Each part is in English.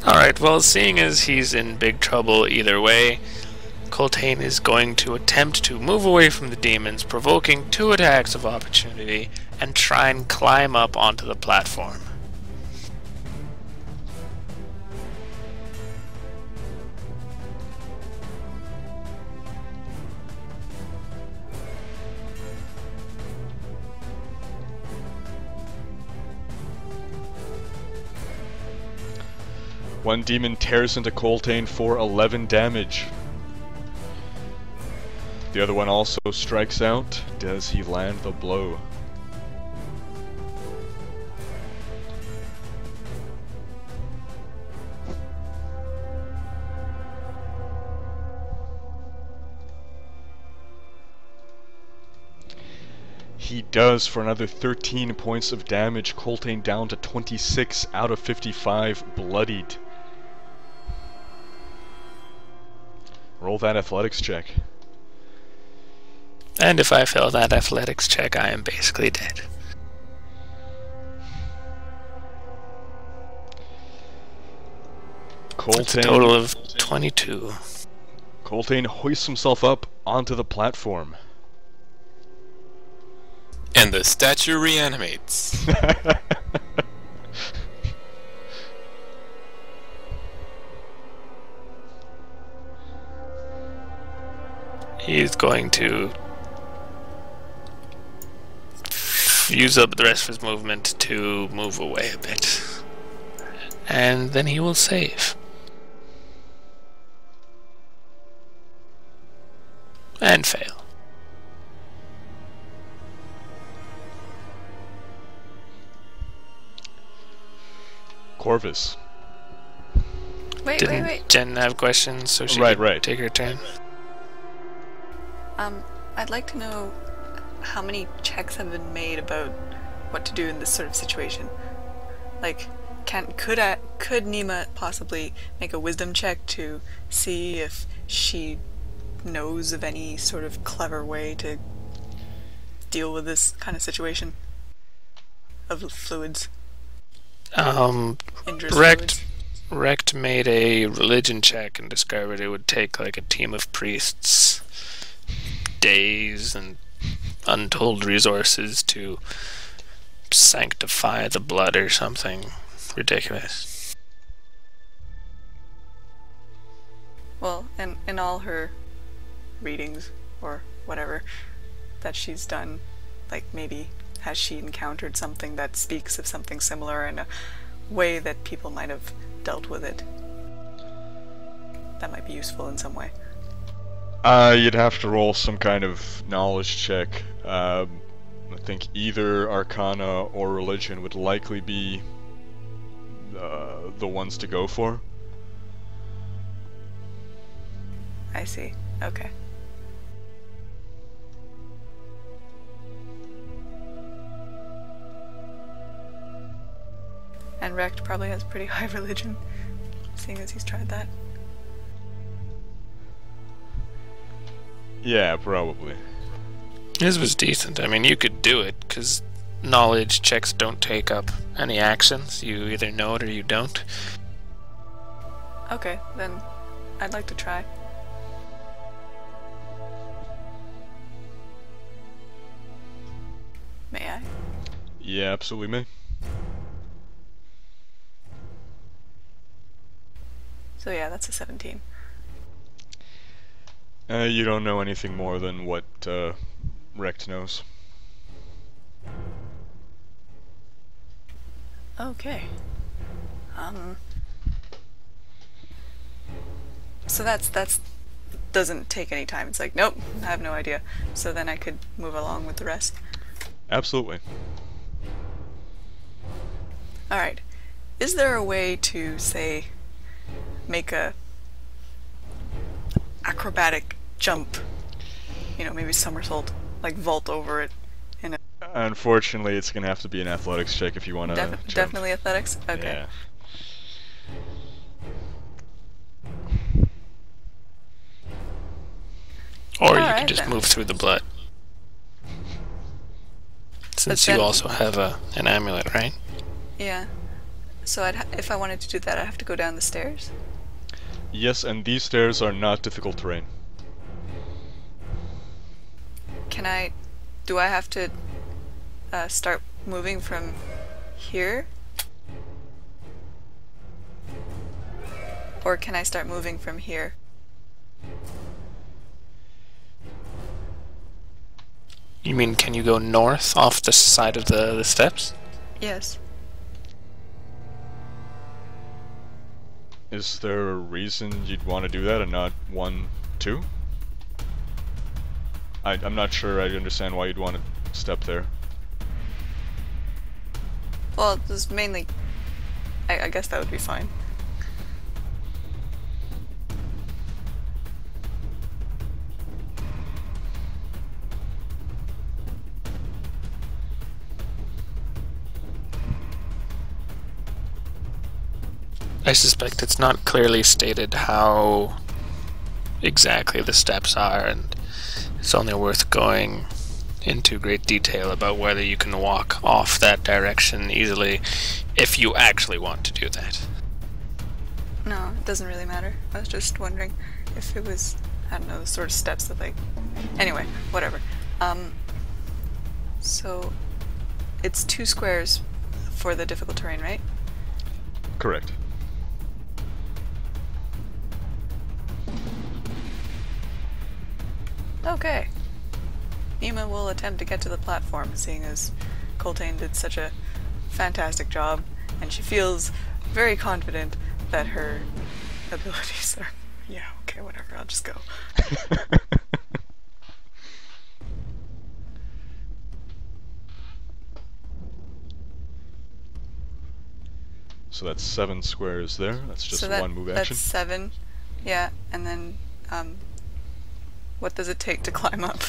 Alright, well, seeing as he's in big trouble either way, Coltaine is going to attempt to move away from the demons, provoking 2 attacks of opportunity, and try and climb up onto the platform. One demon tears into Coltaine for 11 damage. The other one also strikes out. Does he land the blow? He does for another 13 points of damage. Coltaine down to 26 out of 55, bloodied. Roll that athletics check. And if I fail that athletics check, I am basically dead. Coltaine, that's a total of 22. Coltaine hoists himself up onto the platform. And the statue reanimates. He's going to use up the rest of his movement to move away a bit. And then he will save. And fail. Corvus. Didn't Jen have questions, so she could take her turn? I'd like to know how many checks have been made about what to do in this sort of situation. Like, could Nima possibly make a wisdom check to see if she knows of any sort of clever way to deal with this kind of situation of fluids? Rect made a religion check and discovered it would take like a team of priests days and untold resources to sanctify the blood or something ridiculous. Well, in all her readings or whatever that she's done, like maybe has she encountered something that speaks of something similar in a way that people might have dealt with it that might be useful in some way? You'd have to roll some kind of knowledge check. I think either Arcana or Religion would likely be the ones to go for. I see. Okay. And Rect probably has pretty high religion, seeing as he's tried that. Yeah, probably. His was decent. I mean, you could do it, because knowledge checks don't take up any actions. You either know it or you don't. Okay, then I'd like to try. May I? Yeah, absolutely may. So yeah, that's a 17. You don't know anything more than what Rect knows. Okay. So that's doesn't take any time. It's like, nope, I have no idea. So then I could move along with the rest. Absolutely. Alright. Is there a way to, say, make a acrobatic jump? You know, maybe somersault, like vault over it in a... Unfortunately, it's gonna have to be an athletics check if you want to jump. Definitely athletics? Okay. Yeah. Or you could just move through the blood. Since you also have an amulet, right? Yeah. So if I wanted to do that, I'd have to go down the stairs? Yes, and these stairs are not difficult terrain. Do I have to start moving from here? Or can I start moving from here? You mean, can you go north off the side of the steps? Yes. Is there a reason you'd want to do that and not 1, 2? I'm not sure I understand why you'd want to step there. Well, just mainly... I guess that would be fine. I suspect it's not clearly stated how exactly the steps are, and it's only worth going into great detail about whether you can walk off that direction easily if you actually want to do that. No, it doesn't really matter. I was just wondering if it was, I don't know, the sort of steps that, like... Anyway, whatever. So, it's 2 squares for the difficult terrain, right? Correct. Okay. Nima will attempt to get to the platform, seeing as Coltaine did such a fantastic job, and she feels very confident that her abilities are... Yeah, okay, whatever, I'll just go. So that's 7 squares there. That's just So one move action. That's 7, yeah, and then, what does it take to climb up?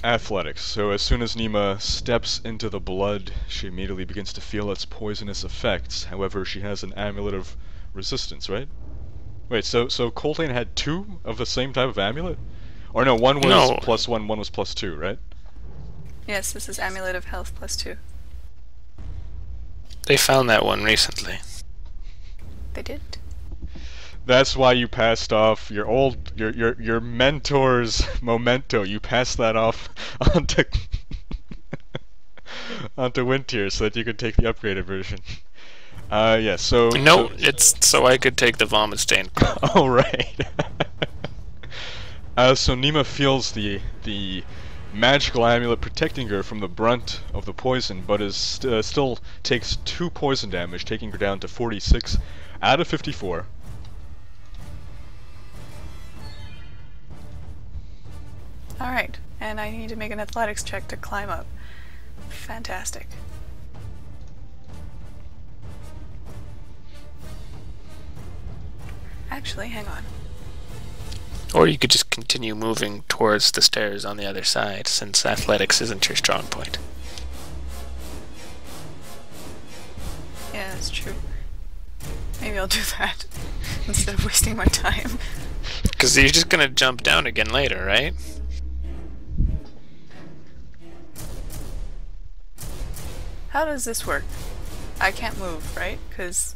Athletics. So as soon as Nima steps into the blood, she immediately begins to feel its poisonous effects. However, she has an amulet of resistance, right? Wait, so Coltaine had 2 of the same type of amulet? Or no, one was No. +1, one was +2, right? Yes, this is Amulet of Health +2. They found that one recently. They did? That's why you passed off your mentor's memento. You passed that off onto onto Wintier so that you could take the upgraded version. Yeah. So No, it's so I could take the vomit stain. Oh right. So Nima feels the magical amulet protecting her from the brunt of the poison, but is still takes 2 poison damage, taking her down to 46 out of 54. Alright, and I need to make an athletics check to climb up. Fantastic. Actually, hang on. Or you could just continue moving towards the stairs on the other side, since athletics isn't your strong point. Yeah, that's true. Maybe I'll do that instead of wasting my time. Because you're just gonna jump down again later, right? How does this work? I can't move, right? Because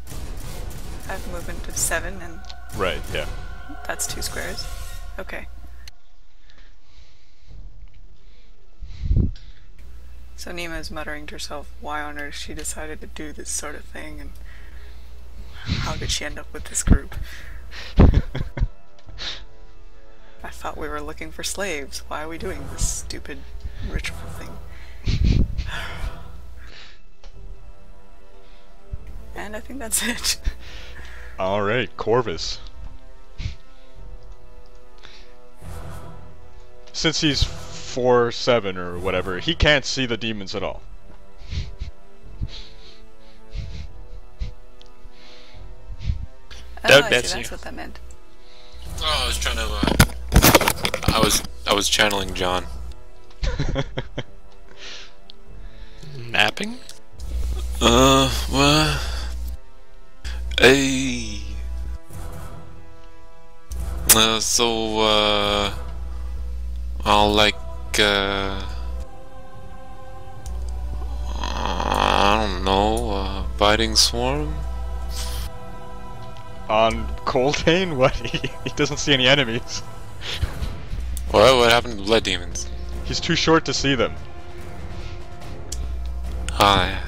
I have movement of 7 and Right. Yeah. that's 2 squares. Okay. So Nima is muttering to herself why on earth she decided to do this sort of thing, and how did she end up with this group? I thought we were looking for slaves. Why are we doing this stupid ritual thing? And I think that's it. Alright, Corvus. Since he's 4'7" or whatever, he can't see the demons at all. Doug, I that's see, you. that's what that meant. Oh, I was trying to. I was channeling John. Napping? Well. Hey. I'll like, I don't know, biting swarm? On Coltaine? What? He doesn't see any enemies. What happened to the blood demons? He's too short to see them. Ah, yeah.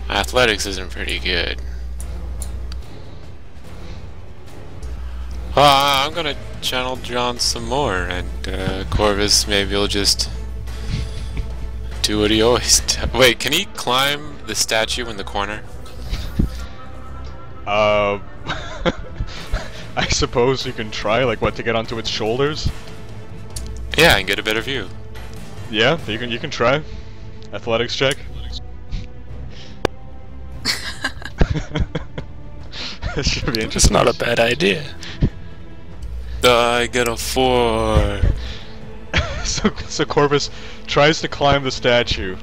Athletics isn't pretty good. I'm gonna channel John some more, and Corvus maybe will just do what he always does. Wait, can he climb the statue in the corner? I suppose you can try, like, what, to get onto its shoulders? Yeah, and get a better view. Yeah, you can try. Athletics check. It should be interesting. It's not a bad idea. I get a 4. So Corvus tries to climb the statue.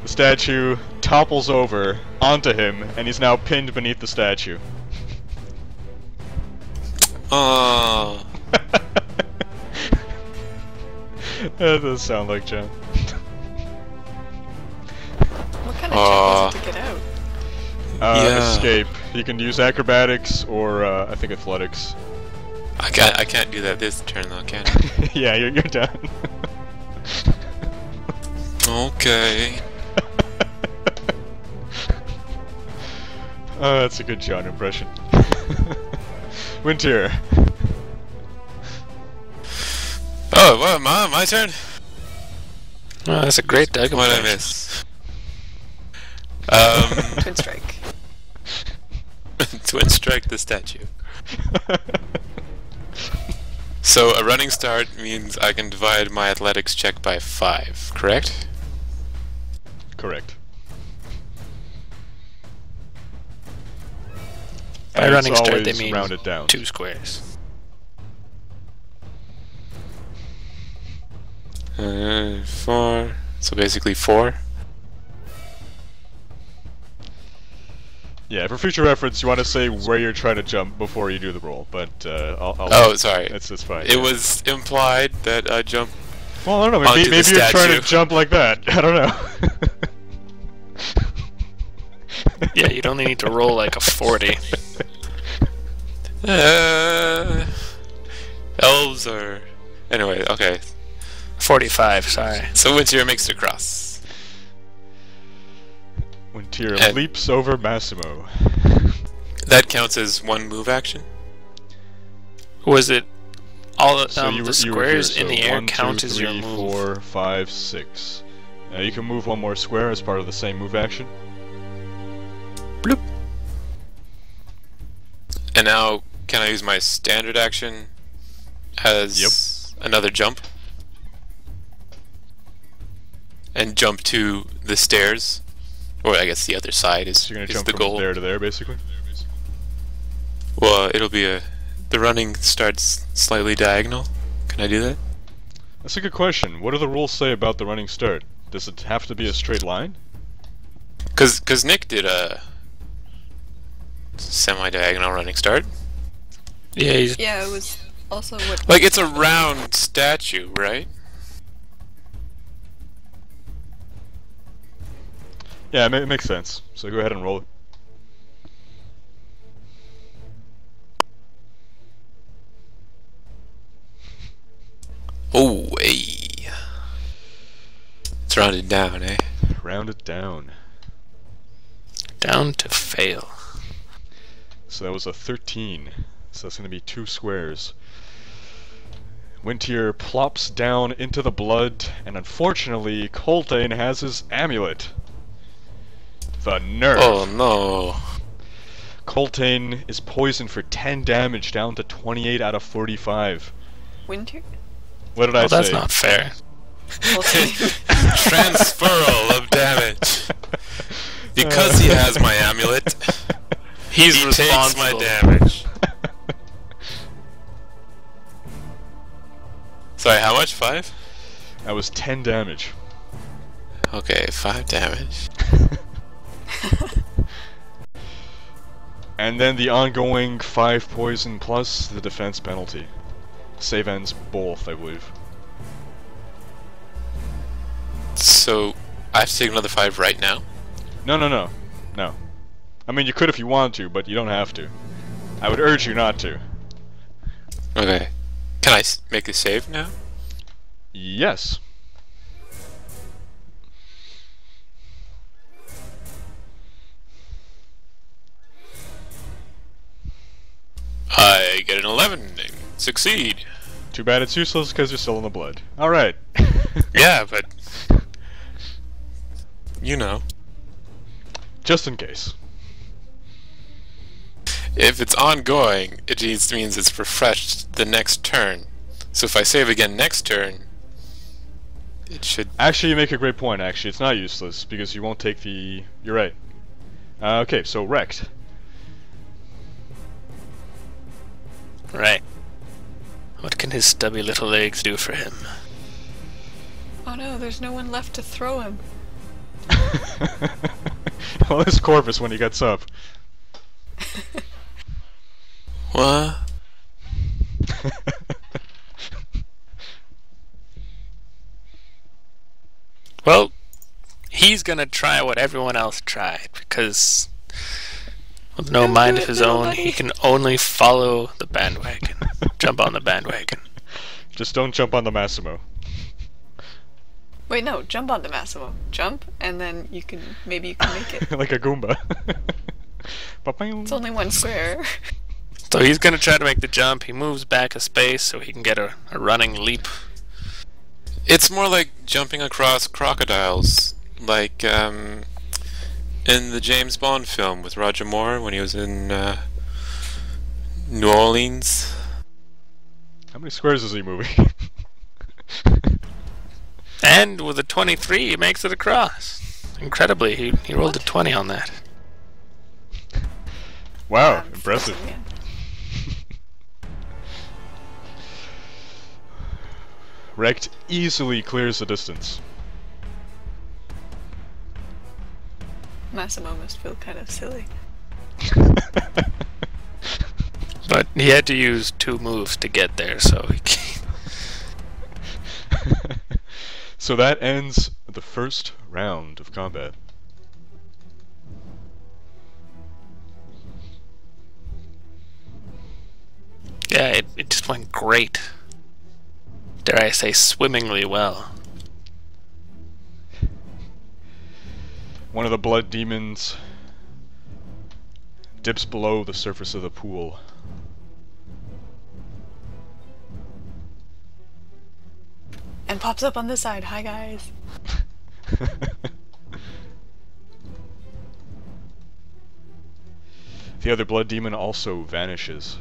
The statue topples over onto him, and he's now pinned beneath the statue. Oh. That does sound like John. What kind of check is it to get out? Yeah. Escape. You can use acrobatics or I think athletics. I can't do that this turn though, can I? Yeah, you're done. Okay. Oh, that's a good John impression. Winter. Oh, what? My turn? Oh, that's a great dagger. What did I miss? Twin strike. Twin strike the statue. So a running start means I can divide my athletics check by 5, correct? Correct. By And running it's start, they always mean rounded down. 2 squares. 4. So basically 4. Yeah, for future reference, you want to say where you're trying to jump before you do the roll, but I'll Oh, sorry. It's fine. It yeah. was implied that I jump. Well, I don't know. onto Maybe the you're trying to statue. jump like that. I don't know. Yeah, you'd only need to roll like a 40. Elves are. Anyway, okay. 45, sorry. So Winter makes the cross. When Tyr And- leaps over Massimo. That counts as 1 move action? Was it all So the you were squares here, in so the air 1, count 2, as 3, your move? 4, 5, 6. You can move 1 more square as part of the same move action. Bloop. And now, can I use my standard action as another jump? And jump to the stairs? Or I guess the other side is, So you're gonna is jump the from goal. there to there, basically. Well, it'll be the running starts slightly diagonal. Can I do that? That's a good question. What do the rules say about the running start? Does it have to be a straight line? Cause Nick did a semi-diagonal running start. Yeah, he's, Yeah, it was also what. Like it's a round statue, right? Yeah, it makes sense. So go ahead and roll it. Oh, hey. It's rounded down, eh? Round it down. down to fail. So that was a 13. So that's going to be 2 squares. Wintier plops down into the blood, and unfortunately, Coltaine has his amulet. The nerf. Oh no. Coltaine is poisoned for 10 damage, down to 28 out of 45. Winter? What did I Well, say? that's not fair. Transferal of damage. Because he has my amulet, He's he takes my responsible. damage. Sorry, how much? 5? That was 10 damage. Okay, 5 damage. And then the ongoing 5 poison plus the defense penalty. Save ends both, I believe. So, I have to take another 5 right now? No, no, no. No. I mean, you could if you want to, but you don't have to. I would urge you not to. Okay. Can I make a save now? Yes. I get an 11 and succeed. Too bad it's useless because you're still in the blood. Alright. Yeah, but... You know. Just in case. If it's ongoing, it means it's refreshed the next turn. So if I save again next turn, it should... Actually, you make a great point, actually. It's not useless, because you won't take the... You're right. Okay, so wrecked. Right. What can his stubby little legs do for him? Oh no, there's no one left to throw him. Well, it's Corvus when he gets up. What? Well, he's gonna try what everyone else tried, because with no mind of his own, he can only follow the bandwagon. Jump on the bandwagon. Just don't jump on the Massimo. Wait, no, jump on the Massimo. Jump, and then maybe you can make it. Like a Goomba. It's only one square. So he's gonna try to make the jump. He moves back a space so he can get a running leap. It's more like jumping across crocodiles, like in the James Bond film with Roger Moore when he was in New Orleans. How many squares is he moving? And with a 23, he makes it across. Incredibly, he rolled a 20 on that. Wow, impressive. Wrecked easily clears the distance. Massimo must feel kind of silly. But he had to use 2 moves to get there, so he can't. So that ends the first round of combat. Yeah, it just went great. Dare I say, swimmingly well. One of the blood demons dips below the surface of the pool. And pops up on this side. Hi, guys. The other blood demon also vanishes.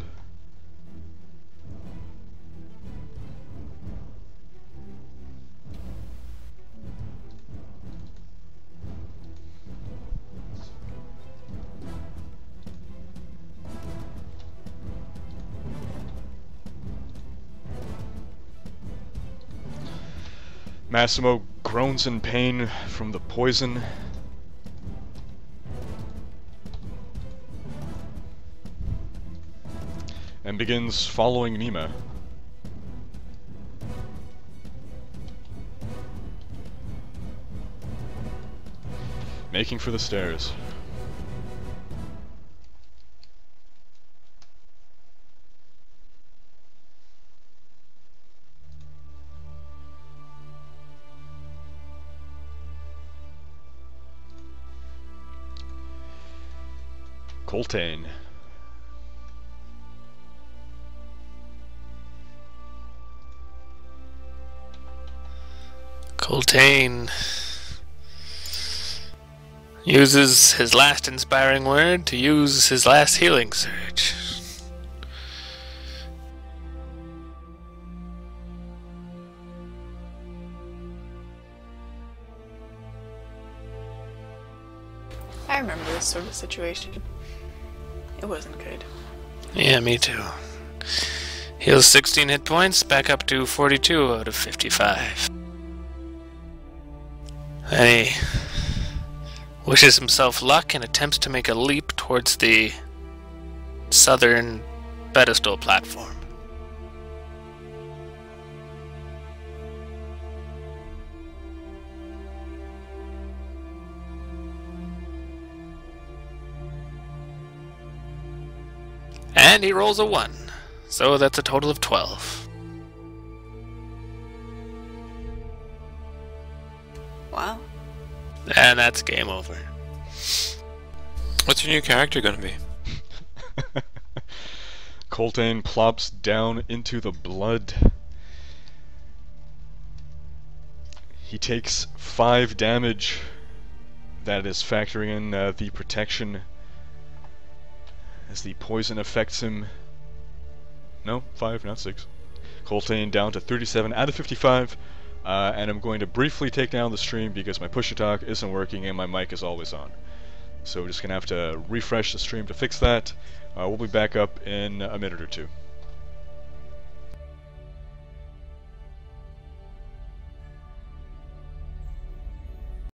Massimo groans in pain from the poison. And begins following Nima. Making for the stairs. Coltaine. Coltaine uses his last inspiring word to use his last healing surge. I remember this sort of situation. It wasn't good. Yeah, me too. Heals 16 hit points, back up to 42 out of 55. And he wishes himself luck and attempts to make a leap towards the southern pedestal platform. And he rolls a 1. So that's a total of 12. Wow. And that's game over. What's your new character gonna be? Coltaine plops down into the blood. He takes 5 damage. That is factoring in the protection as the poison affects him. No, 5, not 6. Coltaine down to 37 out of 55. And I'm going to briefly take down the stream because my push-to-talk isn't working and my mic is always on. So we're just going to have to refresh the stream to fix that. We'll be back up in a minute or two.